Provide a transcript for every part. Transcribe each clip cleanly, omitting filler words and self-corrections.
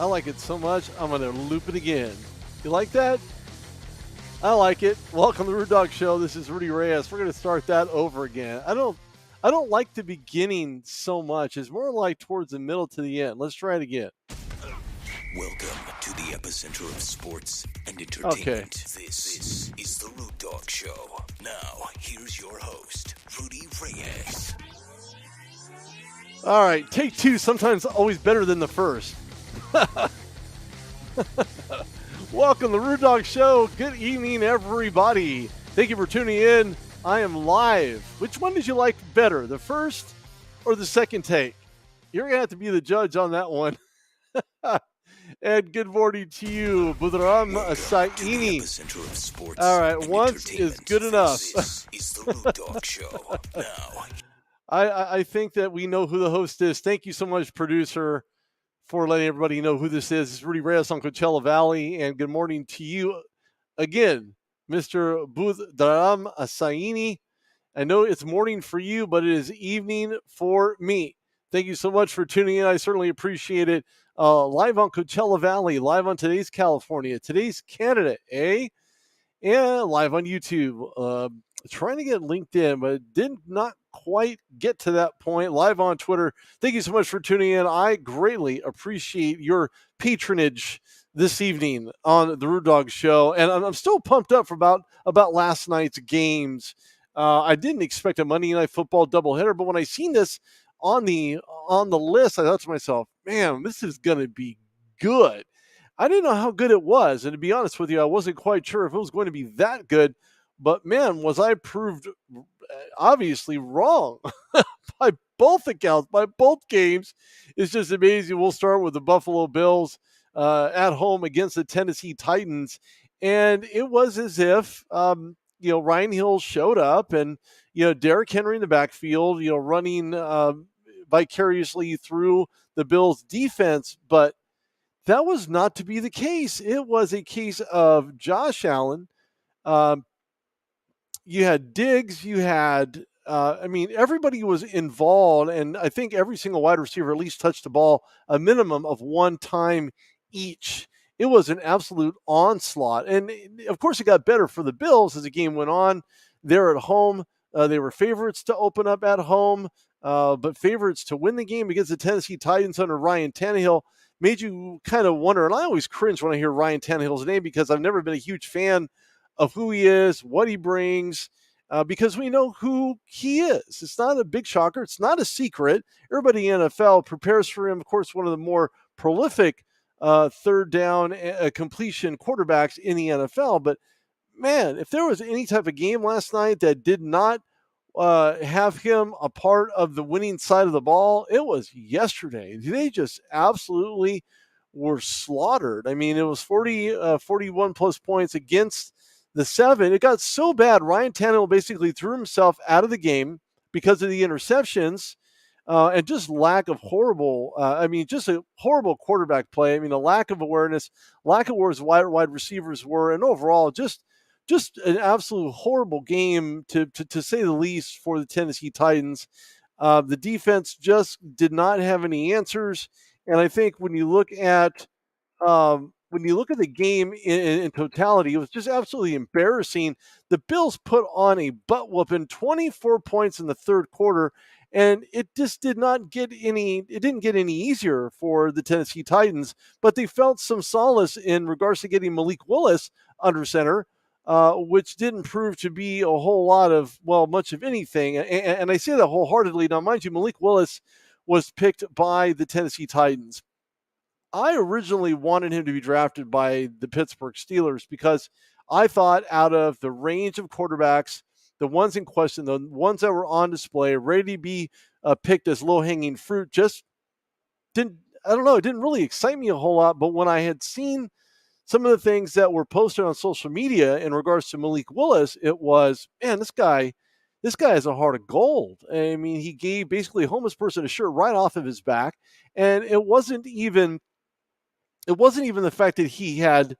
I like it so much, I'm going to loop it again. You like that? I like it. Welcome to the Rude Dog Show. This is Rudy Reyes. We're going to start that over again. I don't like the beginning so much. It's more like towards the middle to the end. Let's try it again. Welcome to the epicenter of sports and Okay. entertainment. This is the Rude Dog Show. Now, here's your host, Rudy Reyes. All right. Take two, sometimes always better than the first. Welcome to the Rude Dog Show. Good evening, everybody. Thank you for tuning in. I am live. Which one did you like better, the first or the second take? You're going to have to be the judge on that one. And good morning to you, Budram Saini. All right, once is good enough. This is the Rude Dog Show. Now, I think that we know who the host is. Thank you so much, producer, for letting everybody know who this is. It's Rudy Reyes on Coachella Valley, and good morning to you again, Mr. Budram Saini. I know it's morning for you, but it is evening for me. Thank you so much for tuning in. I certainly appreciate it. Live on Coachella Valley, live on Today's California, Today's Canada, and live on YouTube. Trying to get LinkedIn, but did not quite get to that point. Live on Twitter. Thank you so much for tuning in. I greatly appreciate your patronage this evening on the Rude Dog Show, and I'm still pumped up for about last night's games. I didn't expect a Monday Night Football doubleheader, but when I seen this on the list, I thought to myself, man, this is going to be good. I didn't know how good it was, and to be honest with you, I wasn't quite sure if it was going to be that good, but man, was I proved obviously wrong by both accounts, by both games. It's just amazing. We'll start with the Buffalo Bills at home against the Tennessee Titans, and it was as if Ryan Hill showed up, and Derrick Henry in the backfield, running vicariously through the Bills defense, but that was not to be the case. It was a case of Josh Allen. You had Diggs, you had, everybody was involved, and I think every single wide receiver at least touched the ball a minimum of one time each. It was an absolute onslaught. And, of course, it got better for the Bills as the game went on. They're at home. They were favorites to open up at home, but favorites to win the game against the Tennessee Titans under Ryan Tannehill made you kind of wonder. And I always cringe when I hear Ryan Tannehill's name because I've never been a huge fan of who he is, what he brings, because we know who he is. It's not a big shocker. It's not a secret. Everybody in the NFL prepares for him. Of course, one of the more prolific third down completion quarterbacks in the NFL. But, man, if there was any type of game last night that did not have him a part of the winning side of the ball, it was yesterday. They just absolutely were slaughtered. I mean, it was 41 plus points against the 7. It got so bad, Ryan Tannehill basically threw himself out of the game because of the interceptions and just lack of just a horrible quarterback play. I mean, a lack of awareness, lack of where his wide receivers were, and overall just an absolute horrible game to say the least for the Tennessee Titans. The defense just did not have any answers, and I think when you look at the game in totality, it was just absolutely embarrassing. The Bills put on a butt whooping, 24 points in the third quarter, and it just didn't get any easier for the Tennessee Titans, but they felt some solace in regards to getting Malik Willis under center, which didn't prove to be a whole lot of, much of anything. And I say that wholeheartedly. Now, mind you, Malik Willis was picked by the Tennessee Titans. I originally wanted him to be drafted by the Pittsburgh Steelers because I thought out of the range of quarterbacks, the ones in question, the ones that were on display, ready to be picked as low-hanging fruit, just it didn't really excite me a whole lot. But when I had seen some of the things that were posted on social media in regards to Malik Willis, it was, man, this guy has a heart of gold. I mean, he gave basically a homeless person a shirt right off of his back, and it wasn't even the fact that he had,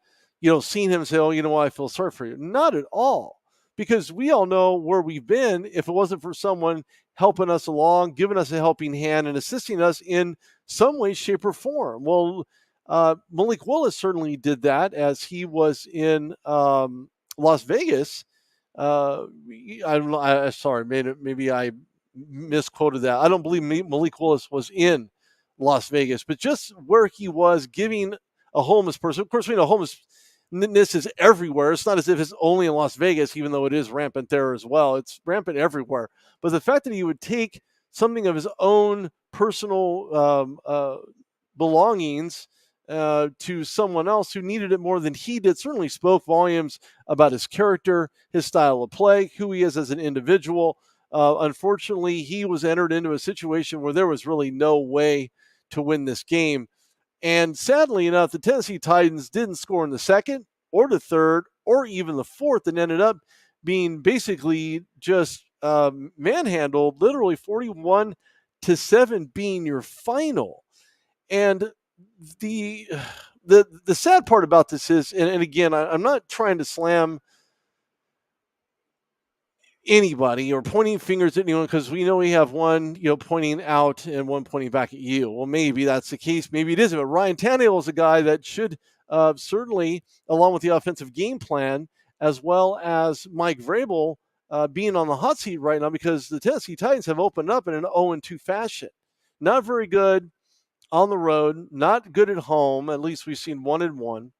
seen him say, oh, you know what, I feel sorry for you. Not at all. Because we all know where we've been if it wasn't for someone helping us along, giving us a helping hand, and assisting us in some way, shape, or form. Well, Malik Willis certainly did that as he was in Las Vegas. Sorry, maybe I misquoted that. I don't believe Malik Willis was in Las Vegas, but just where he was giving a homeless person. Of course, we know homelessness is everywhere. It's not as if it's only in Las Vegas, even though it is rampant there as well. It's rampant everywhere. But the fact that he would take something of his own personal belongings to someone else who needed it more than he did certainly spoke volumes about his character, his style of play, who he is as an individual. Unfortunately, he was entered into a situation where there was really no way to win this game. And sadly enough, the Tennessee Titans didn't score in the second or the third or even the fourth and ended up being basically just manhandled, literally 41-7 being your final. And the the sad part about this is, and again, I'm not trying to slam anybody or pointing fingers at anyone because we know we have one, pointing out and one pointing back at you. Well, maybe that's the case. Maybe it isn't. But Ryan Tannehill is a guy that should certainly, along with the offensive game plan, as well as Mike Vrabel being on the hot seat right now because the Tennessee Titans have opened up in an 0-2 fashion. Not very good on the road, not good at home. At least we've seen 1-1.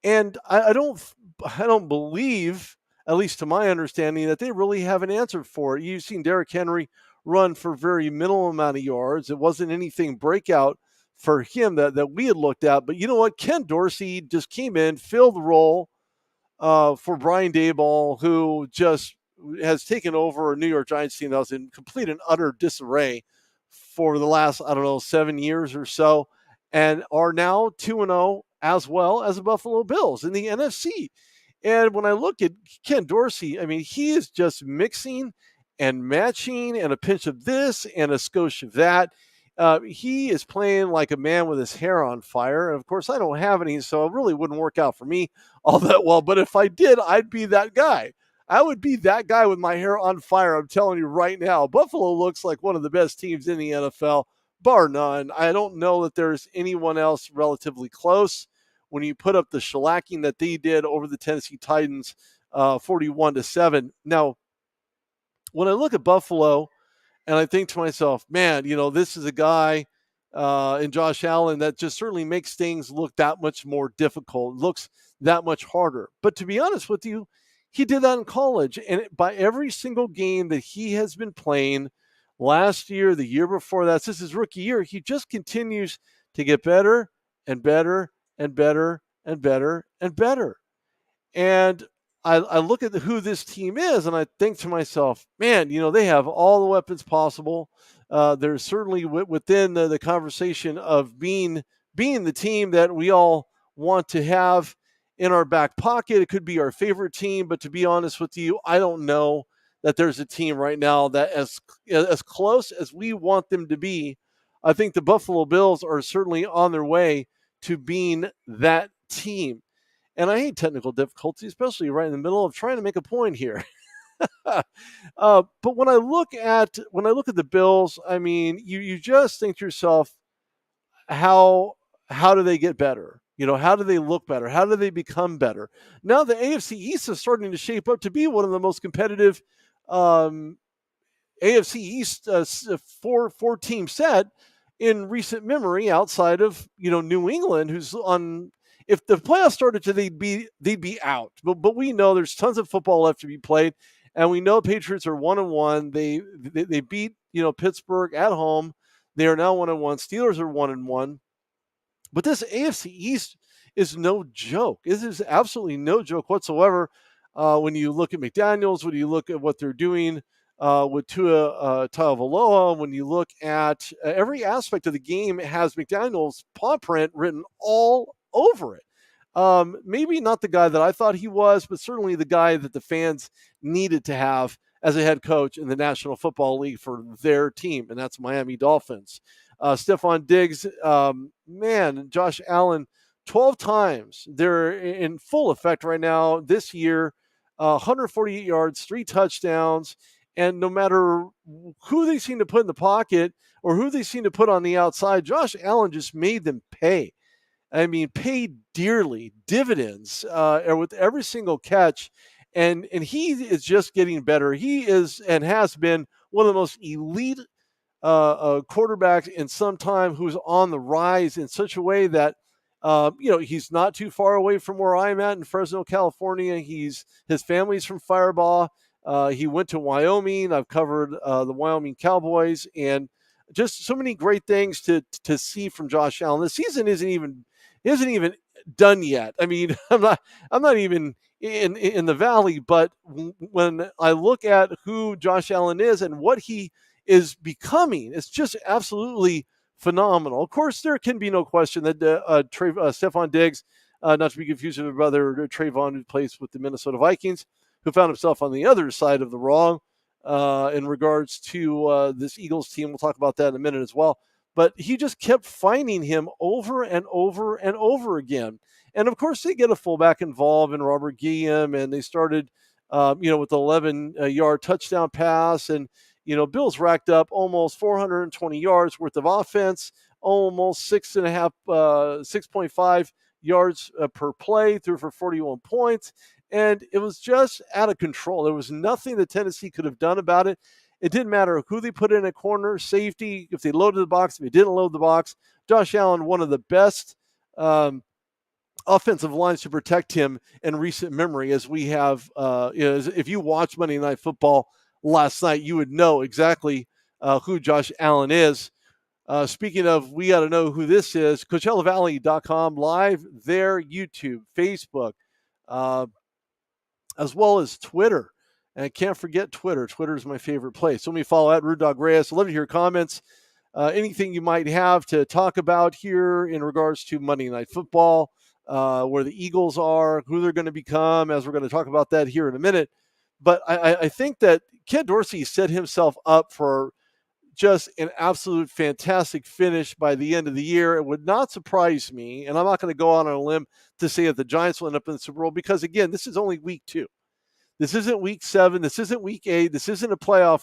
And I don't believe, at least to my understanding, that they really have an answer for it. You've seen Derrick Henry run for very minimal amount of yards. It wasn't anything breakout for him that we had looked at. But you know what? Ken Dorsey just came in, filled the role for Brian Daboll, who just has taken over a New York Giants team that was in complete and utter disarray for the last, 7 years or so, and are now 2-0 as well as the Buffalo Bills in the NFC. And when I look at Ken Dorsey, I mean, he is just mixing and matching and a pinch of this and a skosh of that. He is playing like a man with his hair on fire. And of course, I don't have any, so it really wouldn't work out for me all that well. But if I did, I'd be that guy. I would be that guy with my hair on fire. I'm telling you right now, Buffalo looks like one of the best teams in the NFL, bar none. I don't know that there's anyone else relatively close. When you put up the shellacking that they did over the Tennessee Titans, 41-7. Now, when I look at Buffalo, and I think to myself, man, this is a guy in Josh Allen that just certainly makes things look that much more difficult, looks that much harder. But to be honest with you, he did that in college. And by every single game that he has been playing last year, the year before that, since his rookie year, he just continues to get better and better and better and better and better. And I look at who this team is, and I think to myself, man, they have all the weapons possible. They're certainly within the conversation of being the team that we all want to have in our back pocket. It could be our favorite team, but to be honest with you, I don't know that there's a team right now that as close as we want them to be. I think the Buffalo Bills are certainly on their way to being that team. And I hate technical difficulty, especially right in the middle of trying to make a point here. But when I look at the Bills, I mean, you just think to yourself, how do they get better? How do they look better? How do they become better? Now the AFC East is starting to shape up to be one of the most competitive AFC East four team set in recent memory, outside of New England, who's on. If the playoffs started today, they'd be out. But we know there's tons of football left to be played, and we know Patriots are 1-1. They beat Pittsburgh at home. They are now 1-1. Steelers are 1-1. But this AFC East is no joke. This is absolutely no joke whatsoever. When you look at McDaniels, when you look at what they're doing with Tua Tagovailoa, when you look at every aspect of the game, it has McDaniels' paw print written all over it. Maybe not the guy that I thought he was, but certainly the guy that the fans needed to have as a head coach in the National Football League for their team, and that's Miami Dolphins. Stephon Diggs, Josh Allen, 12 times. They're in full effect right now this year. 148 yards, 3 touchdowns, And no matter who they seem to put in the pocket or who they seem to put on the outside, Josh Allen just made them pay. I mean, paid dearly, dividends with every single catch. And he is just getting better. He is and has been one of the most elite quarterback in some time who's on the rise in such a way that he's not too far away from where I'm at in Fresno, California. His family's from Firebaugh. He went to Wyoming. I've covered the Wyoming Cowboys, and just so many great things to see from Josh Allen. The season isn't even done yet. I mean, I'm not even in the valley, but when I look at who Josh Allen is and what he is becoming, it's just absolutely phenomenal. Of course, there can be no question that Stephon Diggs, not to be confused with his brother Trayvon, who plays with the Minnesota Vikings, who found himself on the other side of the wrong in regards to this Eagles team. We'll talk about that in a minute as well. But he just kept finding him over and over and over again. And of course, they get a fullback involved in Robert Guillaume, and they started, with the 11-yard touchdown pass. And Bills racked up almost 420 yards worth of offense, almost 6.5 yards per play, threw for 41 points. And it was just out of control. There was nothing that Tennessee could have done about it. It didn't matter who they put in a corner, safety, if they loaded the box, if they didn't load the box. Josh Allen, one of the best offensive lines to protect him in recent memory, as we have. If you watch Monday Night Football last night, you would know exactly who Josh Allen is. Speaking of, we got to know who this is. CoachellaValley.com, live there, YouTube, Facebook, as well as Twitter. And I can't forget Twitter. Twitter is my favorite place. So let me follow at Rude Dog Reyes. I'd love to hear comments. Anything you might have to talk about here in regards to Monday Night Football, where the Eagles are, who they're going to become, as we're going to talk about that here in a minute. But I think that Ken Dorsey set himself up for just an absolute fantastic finish by the end of the year. It would not surprise me, and I'm not going to go on a limb to say that the Giants will end up in the Super Bowl, because, again, this is only week 2. This isn't week 7. This isn't week 8. This isn't a playoff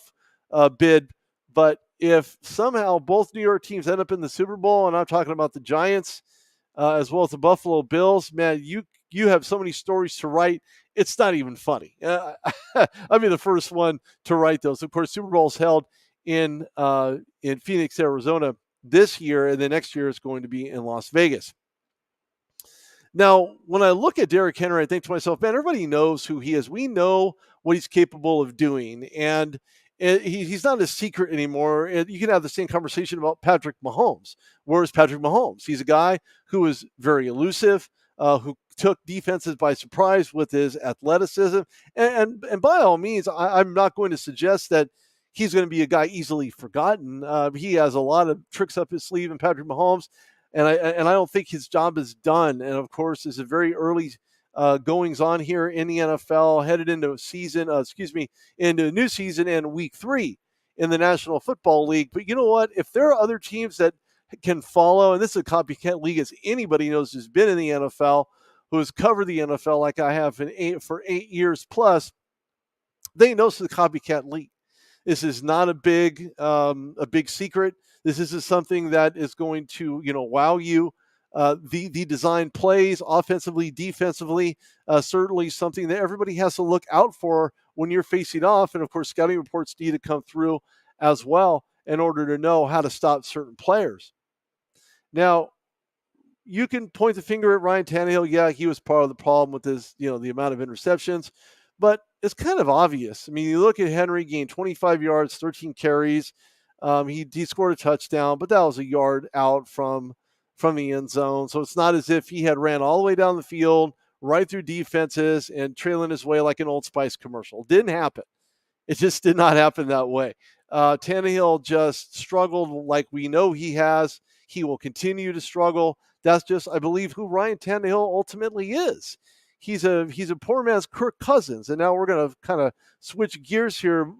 bid. But if somehow both New York teams end up in the Super Bowl, and I'm talking about the Giants as well as the Buffalo Bills, man, you have so many stories to write. It's not even funny. I'll be the first one to write those. Of course, Super Bowl's held in Phoenix, Arizona this year, and the next year is going to be in Las Vegas. Now, when I look at Derrick Henry, I think to myself, man, everybody knows who he is. We know what he's capable of doing, and he's not a secret anymore. You can have the same conversation about Patrick Mahomes. Where is Patrick Mahomes? He's a guy who is very elusive, who took defenses by surprise with his athleticism. And by all means, I'm not going to suggest that he's going to be a guy easily forgotten. He has a lot of tricks up his sleeve in Patrick Mahomes. And I don't think his job is done. And of course, it's a very early goings on here in the NFL, headed into into a new season in week 3 in the National Football League. But you know what? If there are other teams that can follow, and this is a copycat league, as anybody knows who's been in the NFL, who has covered the NFL like I have for 8 years plus, they know it's a copycat league. This is not a big secret. This is something that is going to, wow you. The design plays offensively, defensively, certainly something that everybody has to look out for when you're facing off. And of course, scouting reports need to come through as well in order to know how to stop certain players. Now, you can point the finger at Ryan Tannehill. Yeah, he was part of the problem with his, the amount of interceptions, but it's kind of obvious. I mean, you look at Henry, gained 25 yards, 13 carries. He scored a touchdown, but that was a yard out from the end zone. So it's not as if he had ran all the way down the field, right through defenses, and trailing his way like an Old Spice commercial. Didn't happen. It just did not happen that way. Tannehill just struggled like we know he has. He will continue to struggle. That's just, I believe, who Ryan Tannehill ultimately is. He's a poor man's Kirk Cousins. And now we're going to kind of switch gears here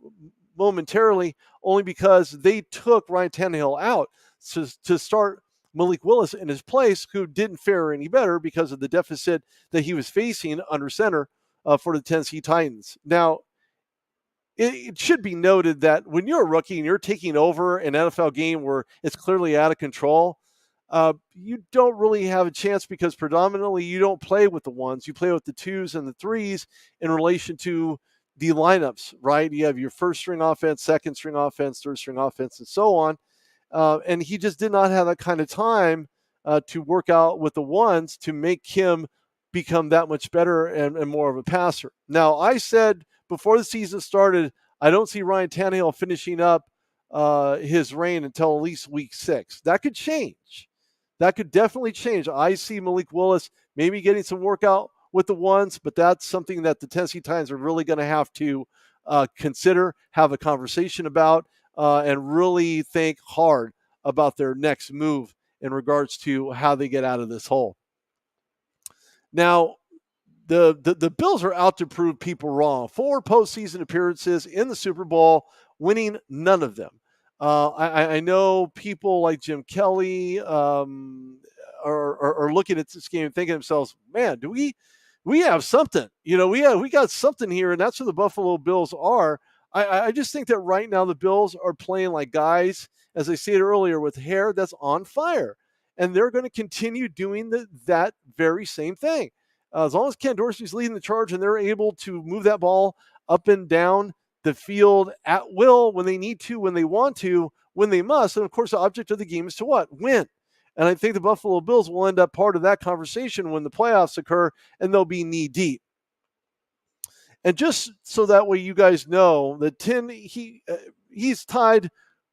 momentarily, only because they took Ryan Tannehill out to start Malik Willis in his place, who didn't fare any better because of the deficit that he was facing under center for the Tennessee Titans. Now, it should be noted that when you're a rookie and you're taking over an NFL game where it's clearly out of control, you don't really have a chance because predominantly you don't play with the ones. You play with the twos and the threes in relation to the lineups, right? You have your first string offense, second string offense, third string offense, and so on. And he just did not have that kind of time to work out with the ones to make him become that much better and more of a passer. Now, I said before the season started, I don't see Ryan Tannehill finishing up his reign until at least week 6. That could change. That could definitely change. I see Malik Willis maybe getting some workout with the ones, but that's something that the Tennessee Titans are really going to have to consider, have a conversation about, and really think hard about their next move in regards to how they get out of this hole. Now, the Bills are out to prove people wrong. 4 postseason appearances in the Super Bowl, winning none of them. I know people like Jim Kelly are looking at this game and thinking to themselves, "Man, do we have something? We got something here," and that's who the Buffalo Bills are. I just think that right now the Bills are playing like guys, as I said earlier, with hair that's on fire, and they're going to continue doing that very same thing. As long as Ken Dorsey's leading the charge and they're able to move that ball up and down the field at will when they need to, when they want to, when they must. And of course, the object of the game is to what? Win. And I think the Buffalo Bills will end up part of that conversation when the playoffs occur and they'll be knee deep. And just so that way you guys know, that he's tied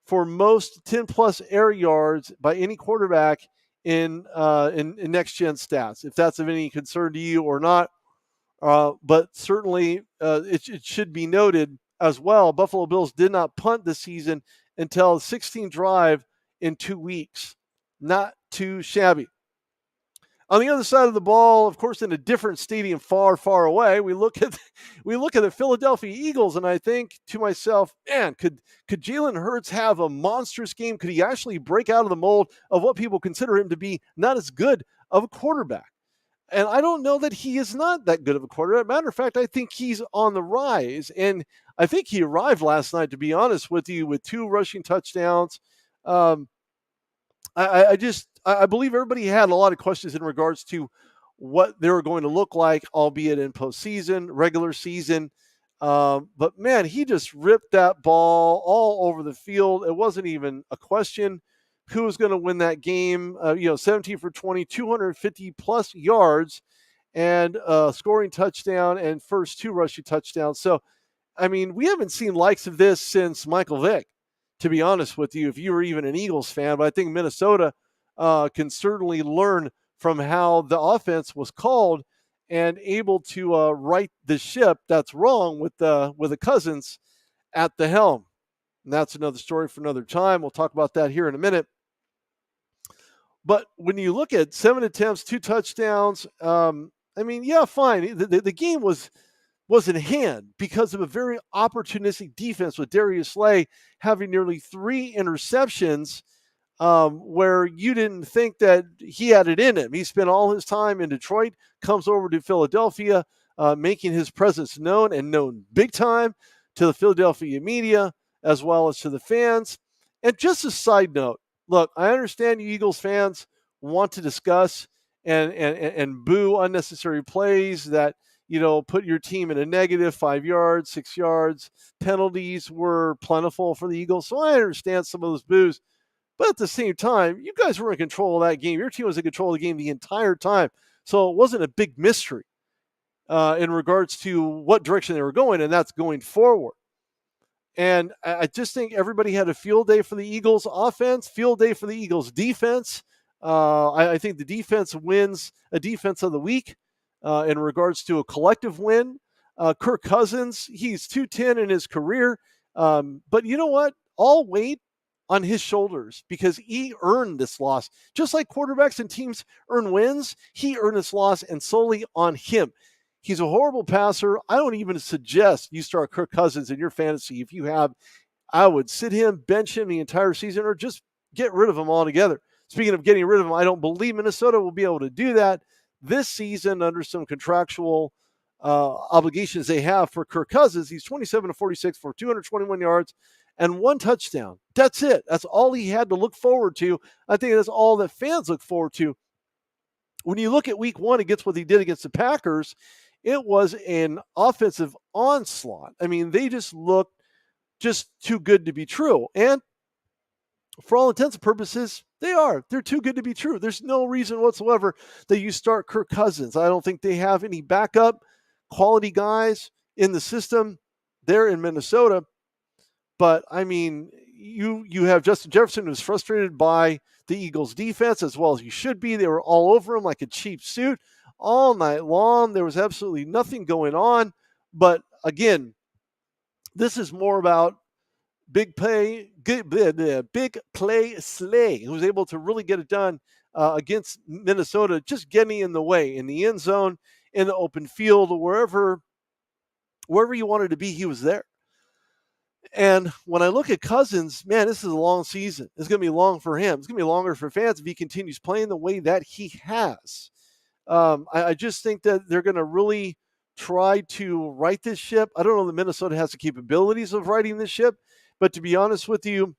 for most 10-plus air yards by any quarterback in next gen stats, if that's of any concern to you or not. But certainly it should be noted as well, Buffalo Bills did not punt this season until the 16th drive in 2 weeks. Not too shabby. On the other side of the ball, of course, in a different stadium far, far away, we look at the Philadelphia Eagles, and I think to myself, man, could Jalen Hurts have a monstrous game? Could he actually break out of the mold of what people consider him to be not as good of a quarterback? And I don't know that he is not that good of a quarterback. Matter of fact, I think he's on the rise, and I think he arrived last night, to be honest with you, with 2 rushing touchdowns. I believe everybody had a lot of questions in regards to what they were going to look like, albeit in postseason, regular season. But man, he just ripped that ball all over the field. It wasn't even a question who was going to win that game. 17 for 20, 250 plus yards, and scoring touchdown and first 2 rushing touchdowns. So, I mean, we haven't seen likes of this since Michael Vick, to be honest with you, if you were even an Eagles fan. But I think Minnesota can certainly learn from how the offense was called and able to right the ship that's wrong with the Cousins at the helm. And that's another story for another time. We'll talk about that here in a minute. But when you look at 7 attempts, 2 touchdowns, I mean, yeah, fine. The game was in hand because of a very opportunistic defense with Darius Slay having nearly 3 interceptions, where you didn't think that he had it in him. He spent all his time in Detroit, comes over to Philadelphia, making his presence known, and known big time to the Philadelphia media as well as to the fans. And just a side note, look, I understand you Eagles fans want to discuss and boo unnecessary plays that, put your team in a negative 5 yards, 6 yards. Penalties were plentiful for the Eagles, so I understand some of those boos. But at the same time, you guys were in control of that game. Your team was in control of the game the entire time. So it wasn't a big mystery in regards to what direction they were going, and that's going forward. And I just think everybody had a field day for the Eagles offense, field day for the Eagles defense. I think the defense wins a defense of the week in regards to a collective win. Kirk Cousins, he's 210 in his career. But you know what? All weight on his shoulders because he earned this loss. Just like quarterbacks and teams earn wins, he earned this loss, and solely on him. He's a horrible passer. I don't even suggest you start Kirk Cousins in your fantasy. If you have, I would sit him, bench him the entire season, or just get rid of him altogether. Speaking of getting rid of him, I don't believe Minnesota will be able to do that this season under some contractual obligations they have for Kirk Cousins. He's 27 to 46 for 221 yards and 1 touchdown. That's it. That's all he had to look forward to. I think that's all that fans look forward to. When you look at week 1 against what he did against the Packers, it was an offensive onslaught. I mean, they just looked just too good to be true. And for all intents and purposes, they are. They're too good to be true. There's no reason whatsoever that you start Kirk Cousins. I don't think they have any backup quality guys in the system there in Minnesota. But, I mean, you have Justin Jefferson, who's frustrated by the Eagles' defense, as well as you should be. They were all over him like a cheap suit all night long. There was absolutely nothing going on. But, again, this is more about big play Slay, who was able to really get it done against Minnesota, just getting in the way, in the end zone, in the open field, wherever you wanted to be, he was there. And when I look at Cousins, man, this is a long season. It's going to be long for him. It's going to be longer for fans if he continues playing the way that he has. I just think that they're going to really try to right this ship. I don't know that Minnesota has the capabilities of righting this ship, but to be honest with you,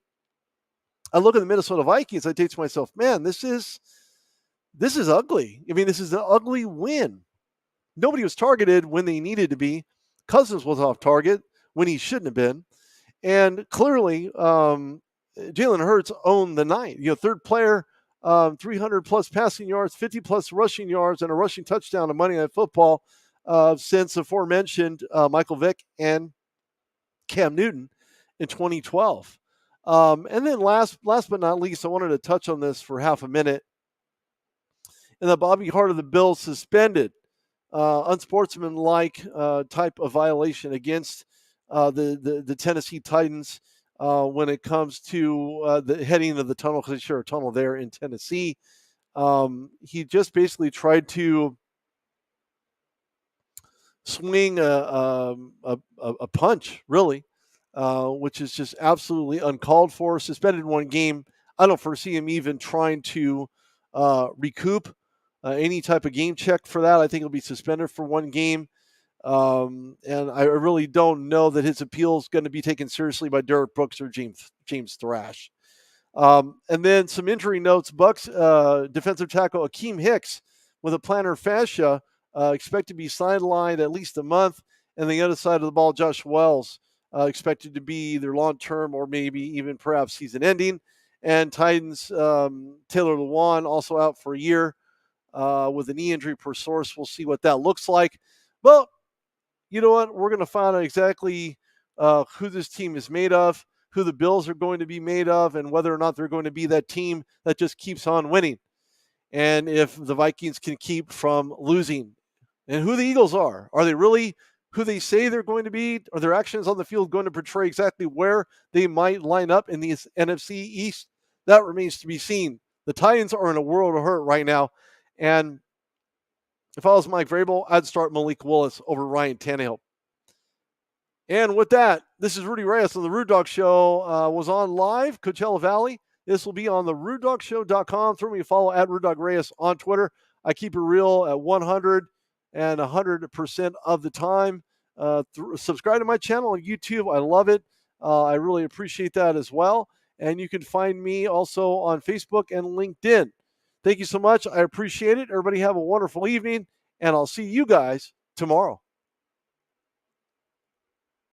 I look at the Minnesota Vikings, I think to myself, man, this is ugly. I mean, this is an ugly win. Nobody was targeted when they needed to be. Cousins was off target when he shouldn't have been. And clearly, Jalen Hurts owned the night. Third player, 300-plus passing yards, 50-plus rushing yards, and a rushing touchdown on Monday Night Football since aforementioned Michael Vick and Cam Newton in 2012. And then last but not least, I wanted to touch on this for half a minute. And the Bobby Hart of the Bills suspended unsportsmanlike type of violation against the Tennessee Titans when it comes to the heading of the tunnel, because they share a tunnel there in Tennessee. He just basically tried to swing a punch, really, which is just absolutely uncalled for. Suspended 1 game. I don't foresee him even trying to recoup any type of game check for that. I think he'll be suspended for 1 game. And I really don't know that his appeal is going to be taken seriously by Derek Brooks or James Thrash. And then some injury notes. Bucks defensive tackle Akeem Hicks with a plantar fascia expected to be sidelined at least a month. And the other side of the ball, Josh Wells, expected to be either long-term or maybe even perhaps season-ending. And Titans Taylor Lewan also out for a year with a knee injury per source. We'll see what that looks like. Well, you know what? We're going to find out exactly who this team is made of, who the Bills are going to be made of, and whether or not they're going to be that team that just keeps on winning. And if the Vikings can keep from losing. And who the Eagles are. Are they really who they say they're going to be? Are their actions on the field going to portray exactly where they might line up in the NFC East? That remains to be seen. The Titans are in a world of hurt right now. And if I was Mike Vrabel, I'd start Malik Willis over Ryan Tannehill. And with that, this is Rudy Reyes on the Rude Dog Show. Was on live, Coachella Valley. This will be on the RudeDogShow.com. Throw me a follow at Rude Dog Reyes on Twitter. I keep it real at 100 and 100% of the time. Subscribe to my channel on YouTube. I love it. I really appreciate that as well. And you can find me also on Facebook and LinkedIn. Thank you so much. I appreciate it. Everybody have a wonderful evening, and I'll see you guys tomorrow.